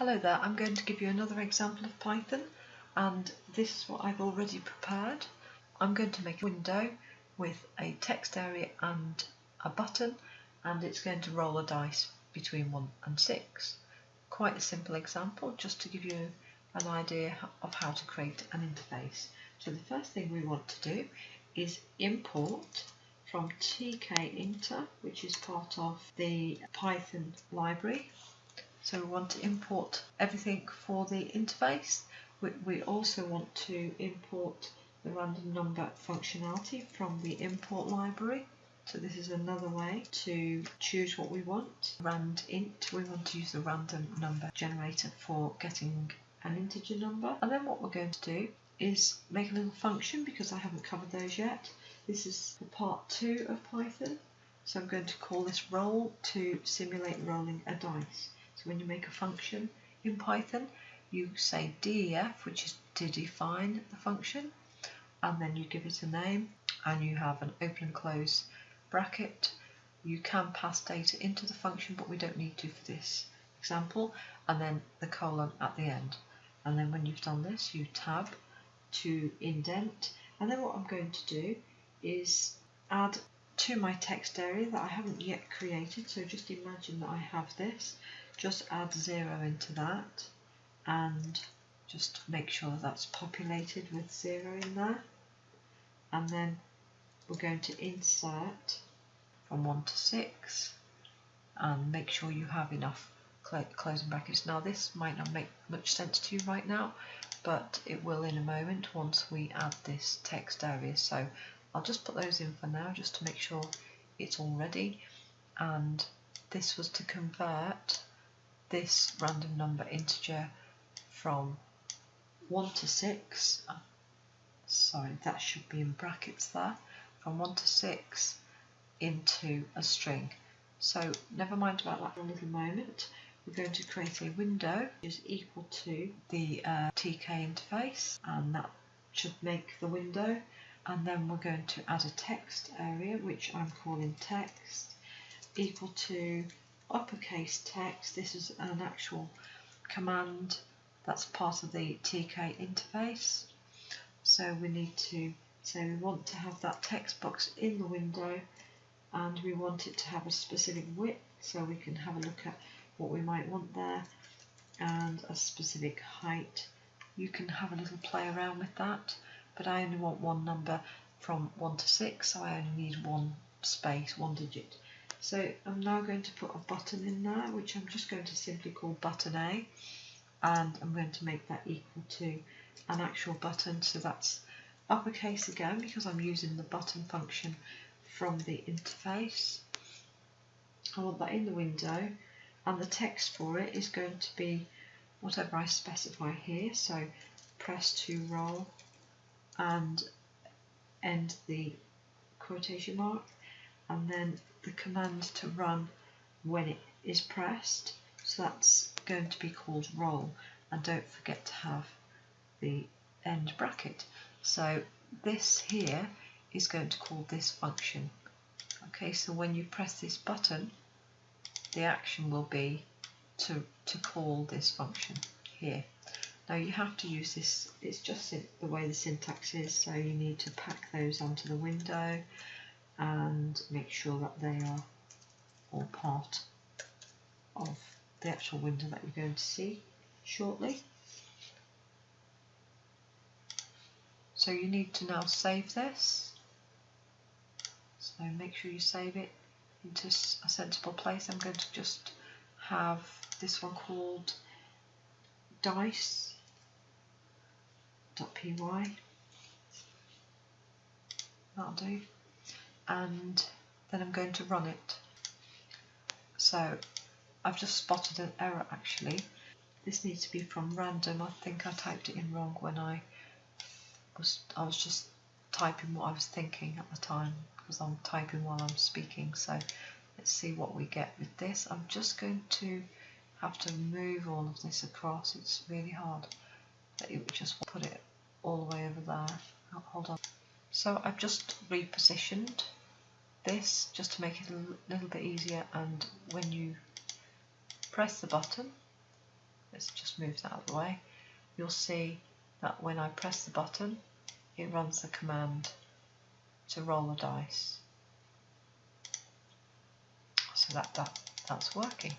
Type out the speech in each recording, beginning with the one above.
Hello there, I'm going to give you another example of Python, and this is what I've already prepared. I'm going to make a window with a text area and a button, and it's going to roll a dice between 1 and 6. Quite a simple example, just to give you an idea of how to create an interface. So the first thing we want to do is import from tkinter, which is part of the Python library. So we want to import everything for the interface. We also want to import the random number functionality from the import library. So this is another way to choose what we want. Randint, we want to use the random number generator for getting an integer number. And then what we're going to do is make a little function, because I haven't covered those yet. This is for part 2 of Python. So I'm going to call this roll to simulate rolling a dice. So when you make a function in Python, you say def, which is to define the function, and then you give it a name, and you have an open and close bracket. You can pass data into the function, but we don't need to for this example, and then the colon at the end. And then when you've done this, you tab to indent, and then what I'm going to do is add to my text area that I haven't yet created. So just imagine that I have this. Just add 0 into that and just make sure that's populated with 0 in there, and then we're going to insert from 1 to 6 and make sure you have enough closing brackets. Now this might not make much sense to you right now, but it will in a moment once we add this text area. So I'll just put those in for now just to make sure it's all ready. And this was to convert this random number integer from 1 to 6, sorry, that should be in brackets there, from 1 to 6 into a string. So never mind about that for a little moment. We're going to create a window which is equal to the TK interface, and that should make the window. And then we're going to add a text area, which I'm calling text, equal to uppercase text. This is an actual command that's part of the TK interface. So we need to say we want to have that text box in the window, and we want it to have a specific width, so we can have a look at what we might want there, and a specific height. You can have a little play around with that, but I only want one number from 1 to 6, so I only need one space, one digit. So I'm now going to put a button in there, which I'm just going to simply call button A, and I'm going to make that equal to an actual button. So that's uppercase again, because I'm using the button function from the interface. I want that in the window, and the text for it is going to be whatever I specify here. So press to roll and end the quotation mark, and then the command to run when it is pressed. So that's going to be called roll, and don't forget to have the end bracket. So this here is going to call this function. Okay, so when you press this button, the action will be to call this function here. Now you have to use this, it's just the way the syntax is, so you need to pack those onto the window and make sure that they are all part of the actual window that you're going to see shortly. So you need to now save this. So make sure you save it into a sensible place. I'm going to just have this one called dice.py, that'll do, and then I'm going to run it. So I've just spotted an error actually. This needs to be from random. I think I typed it in wrong when I was just typing what I was thinking at the time, because I'm typing while I'm speaking. So let's see what we get with this. I'm just going to have to move all of this across. It's really hard. It would just put it all the way over there. Oh, hold on. So I've just repositioned this just to make it a little bit easier, and when you press the button, let's just move that out of the way, you'll see that when I press the button, it runs the command to roll the dice. So that's working.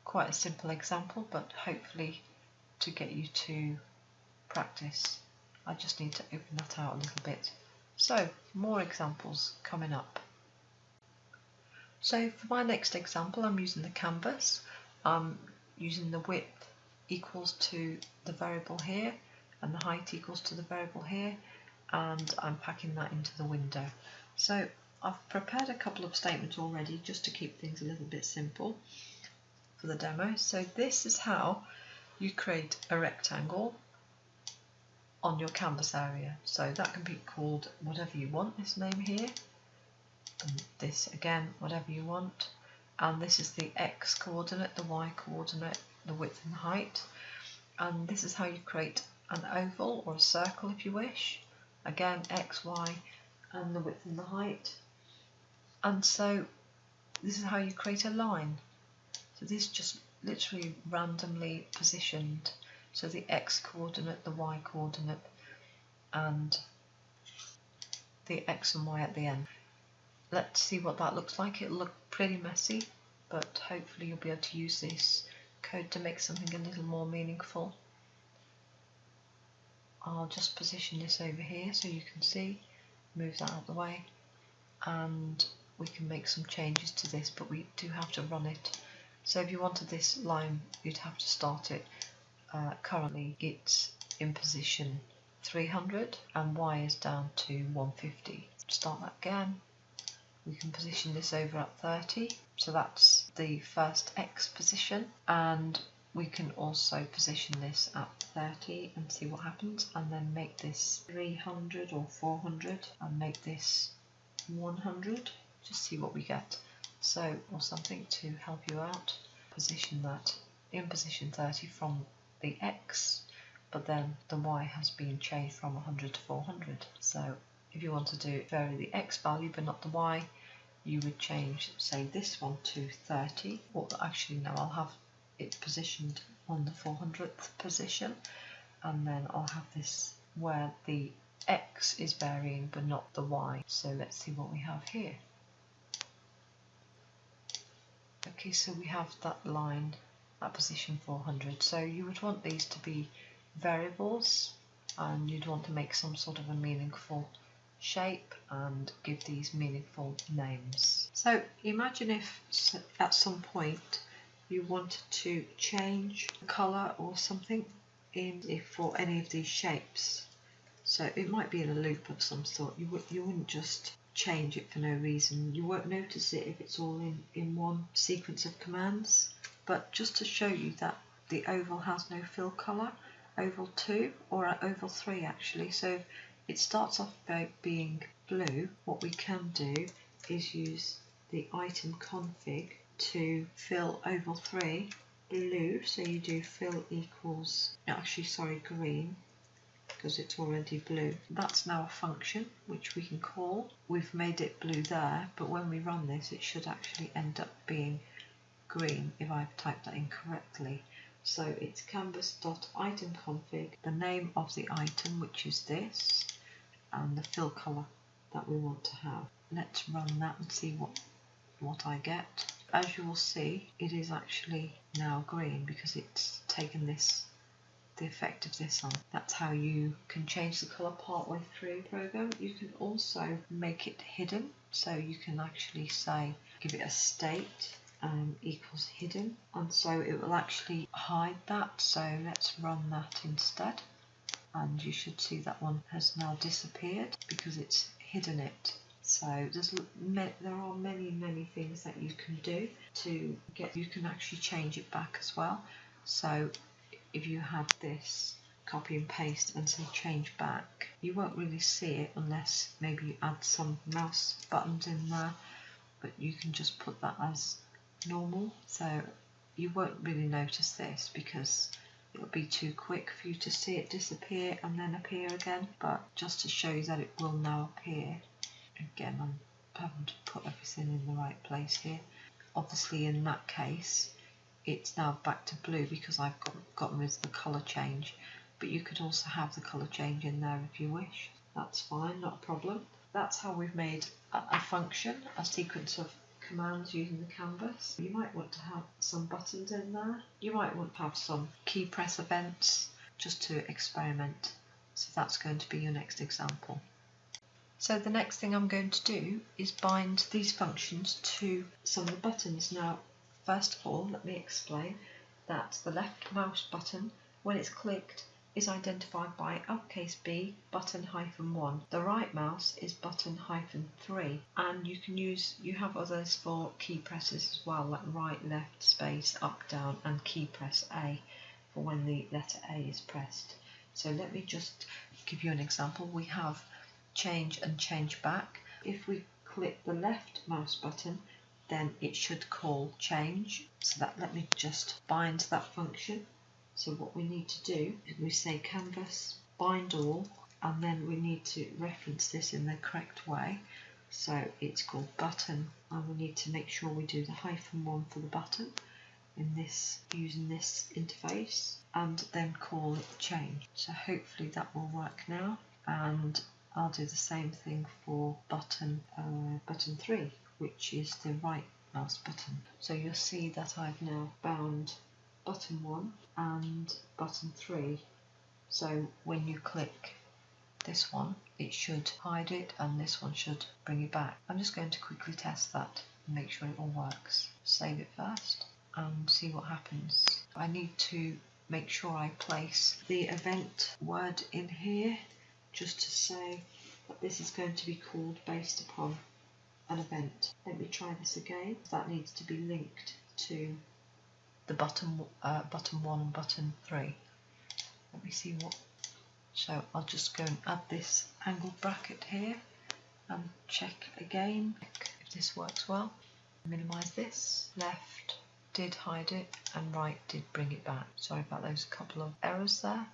Quite a simple example, but hopefully to get you to practice. I just need to open that out a little bit. So more examples coming up. So for my next example, I'm using the canvas. I'm using the width equals to the variable here and the height equals to the variable here, and I'm packing that into the window. So I've prepared a couple of statements already just to keep things a little bit simple for the demo. So this is how you create a rectangle on your canvas area. So that can be called whatever you want, this name here, and this again, whatever you want. And this is the X coordinate, the Y coordinate, the width and the height. And this is how you create an oval or a circle if you wish. Again, X, Y, and the width and the height. And so this is how you create a line. So this is just literally randomly positioned. So the X coordinate, the Y coordinate, and the X and Y at the end. Let's see what that looks like. It'll look pretty messy, but hopefully you'll be able to use this code to make something a little more meaningful. I'll just position this over here so you can see, move that out of the way, and we can make some changes to this, but we do have to run it. So if you wanted this line, you'd have to start it. Currently it's in position 300 and Y is down to 150. Start that again. We can position this over at 30, so that's the first X position, and we can also position this at 30 and see what happens, and then make this 300 or 400 and make this 100, just see what we get. So, or something to help you out, position that in position 30 from the X, but then the Y has been changed from 100 to 400. So if you want to vary the X value but not the Y, you would change, say, this one to 30, or actually no, I'll have it positioned on the 400th position, and then I'll have this where the X is varying but not the Y. So let's see what we have here. Okay, so we have that line at position 400. So you would want these to be variables, and you'd want to make some sort of a meaningful shape and give these meaningful names. So imagine if at some point you wanted to change the colour or something for any of these shapes. So it might be in a loop of some sort. You wouldn't just change it for no reason. You won't notice it if it's all in one sequence of commands. But just to show you that the oval has no fill colour, oval 2 or oval 3 actually. So it starts off by being blue. What we can do is use the item config to fill oval 3 blue. So you do fill equals, actually sorry, green, because it's already blue. That's now a function which we can call. We've made it blue there, but when we run this it should actually end up being green if I've typed that incorrectly. So it's canvas.itemConfig, the name of the item, which is this, and the fill colour that we want to have. Let's run that and see what I get. As you will see, it is actually now green because it's taken the effect of this on. That's how you can change the colour partway through the program. You can also make it hidden, so you can actually say, give it a state equals hidden, and so it will actually hide that. So let's run that instead, and you should see that one has now disappeared because it's hidden it. So there are many things that you can do to get, you can actually change it back as well. So if you had this, copy and paste and say change back, you won't really see it unless maybe you add some mouse buttons in there, but you can just put that as normal. So you won't really notice this because it'll be too quick for you to see it disappear and then appear again. But just to show you that it will now appear, again I'm having to put everything in the right place here. Obviously in that case it's now back to blue because I've gotten rid of the colour change, but you could also have the colour change in there if you wish. That's fine, not a problem. That's how we've made a function, a sequence of commands using the canvas. You might want to have some buttons in there. You might want to have some key press events just to experiment. So that's going to be your next example. So the next thing I'm going to do is bind these functions to some of the buttons. Now, first of all, let me explain that the left mouse button, when it's clicked, is identified by uppercase B button -1. The right mouse is button -3, and you have others for key presses as well, like right, left, space, up, down, and key press A for when the letter A is pressed. So let me just give you an example. We have change and change back. If we click the left mouse button, then it should call change. So let me just bind that function. So what we need to do is we say canvas bind all, and then we need to reference this in the correct way. So it's called button, and we need to make sure we do the -1 for the button in this, using this interface, and then call it change. So hopefully that will work now, and I'll do the same thing for button 3, which is the right mouse button. So you'll see that I've now bound button 1 and button 3. So when you click this one, it should hide it, and this one should bring it back. I'm just going to quickly test that and make sure it all works. Save it first and see what happens. I need to make sure I place the event word in here, just to say that this is going to be called based upon an event. Let me try this again. That needs to be linked to the button 1 and button 3. Let me see what. So I'll just go and add this angled bracket here and check again if this works well. Minimize this. Left did hide it and right did bring it back. Sorry about those couple of errors there.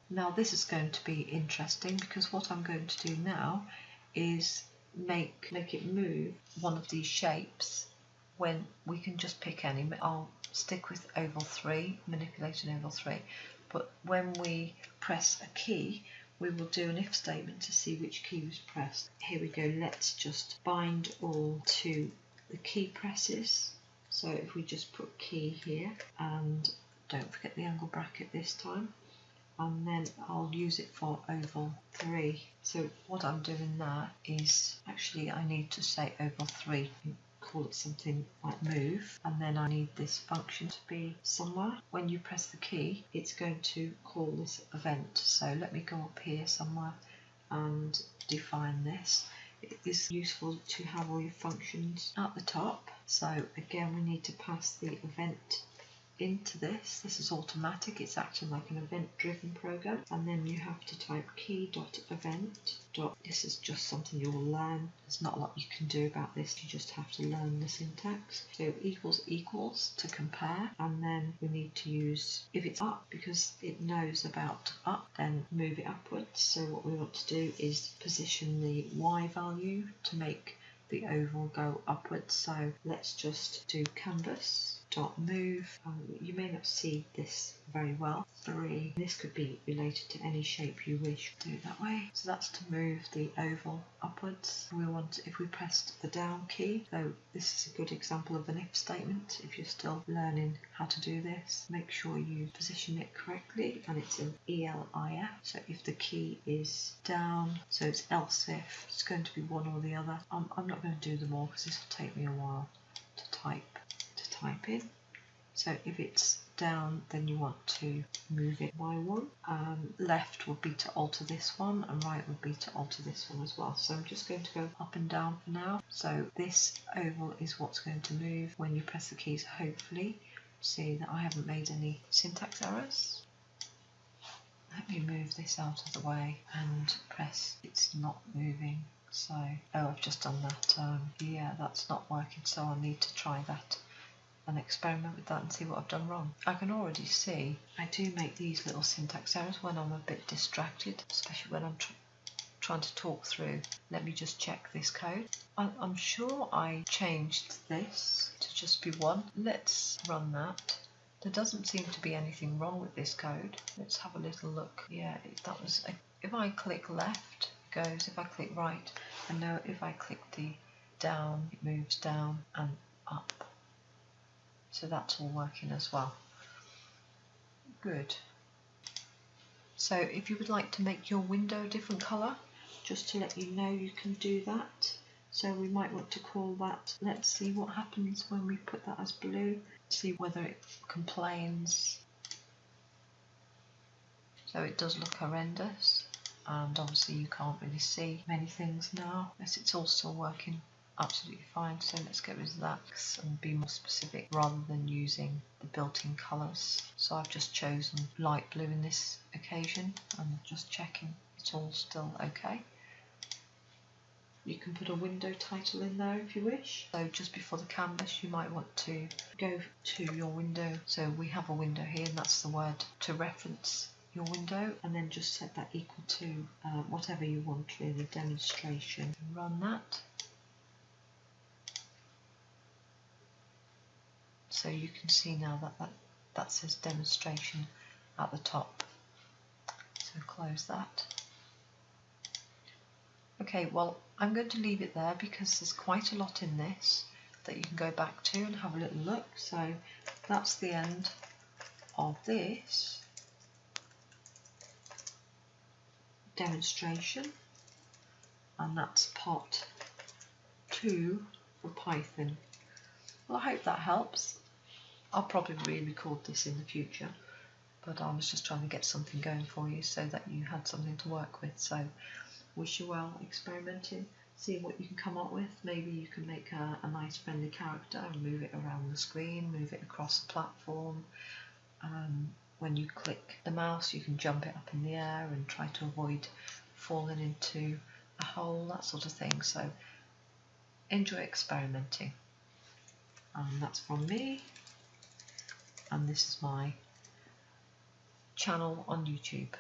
Now this is going to be interesting, because what I'm going to do now is make it move one of these shapes. When we can just pick any. I'll stick with oval 3, manipulate an oval 3, but when we press a key, we will do an if statement to see which key was pressed. Here we go. Let's just bind all to the key presses. So if we just put key here, and don't forget the angle bracket this time, and then I'll use it for oval 3. So what I'm doing there is, actually I need to say oval 3, call it something like move, and then I need this function to be somewhere. When you press the key, it's going to call this event. So let me go up here somewhere and define this. It is useful to have all your functions at the top. So again, we need to pass the event into this. This is automatic, it's acting like an event-driven program, and then you have to type key.event. This is just something you will learn. There's not a lot you can do about this, you just have to learn the syntax. So equals to compare, and then we need to use, if it's up, because it knows about up, then move it upwards. So what we want to do is position the Y value to make the oval go upwards. So let's just do canvas.move. You may not see this very well. 3. This could be related to any shape you wish. Do it that way. So that's to move the oval upwards. We want, if we pressed the down key, so this is a good example of an if statement. If you're still learning how to do this, make sure you position it correctly, and it's in ELIF. So if the key is down, so it's else if, it's going to be one or the other. I'm not going to do them all because this will take me a while to type in. So if it's down, then you want to move it by 1. Left would be to alter this one, and right would be to alter this one as well. So I'm just going to go up and down for now. So this oval is what's going to move when you press the keys. Hopefully see that I haven't made any syntax errors. Let me move this out of the way and press. It's not moving. So, oh, I've just done that. Yeah, that's not working, so I need to try that and experiment with that and see what I've done wrong. I can already see I do make these little syntax errors when I'm a bit distracted, especially when I'm trying to talk through. Let me just check this code. I'm sure I changed this to just be 1. Let's run that. There doesn't seem to be anything wrong with this code. Let's have a little look. Yeah, that was if I click left, it goes. If I click right, and now if I click the down, it moves down and up. So that's all working as well. Good. So if you would like to make your window a different colour, just to let you know, you can do that. So we might want to call that, let's see what happens when we put that as blue, see whether it complains. So it does look horrendous, and obviously you can't really see many things now. Yes, it's all still working absolutely fine, so let's get rid of that and be more specific rather than using the built-in colours. So I've just chosen light blue in this occasion, and just checking it's all still okay. You can put a window title in there if you wish. So just before the canvas you might want to go to your window. So we have a window here, and that's the word to reference your window, and then just set that equal to whatever you want, really, demonstration. Run that. So you can see now that says demonstration at the top. So close that. Okay, well, I'm going to leave it there because there's quite a lot in this that you can go back to and have a little look. So that's the end of this demonstration, and that's part 2 for Python. Well, I hope that helps. I'll probably re-record this in the future, but I was just trying to get something going for you so that you had something to work with. So wish you well experimenting, see what you can come up with. Maybe you can make a nice friendly character and move it around the screen, move it across the platform. When you click the mouse you can jump it up in the air and try to avoid falling into a hole, that sort of thing. So enjoy experimenting. And that's from me, and this is my channel on YouTube.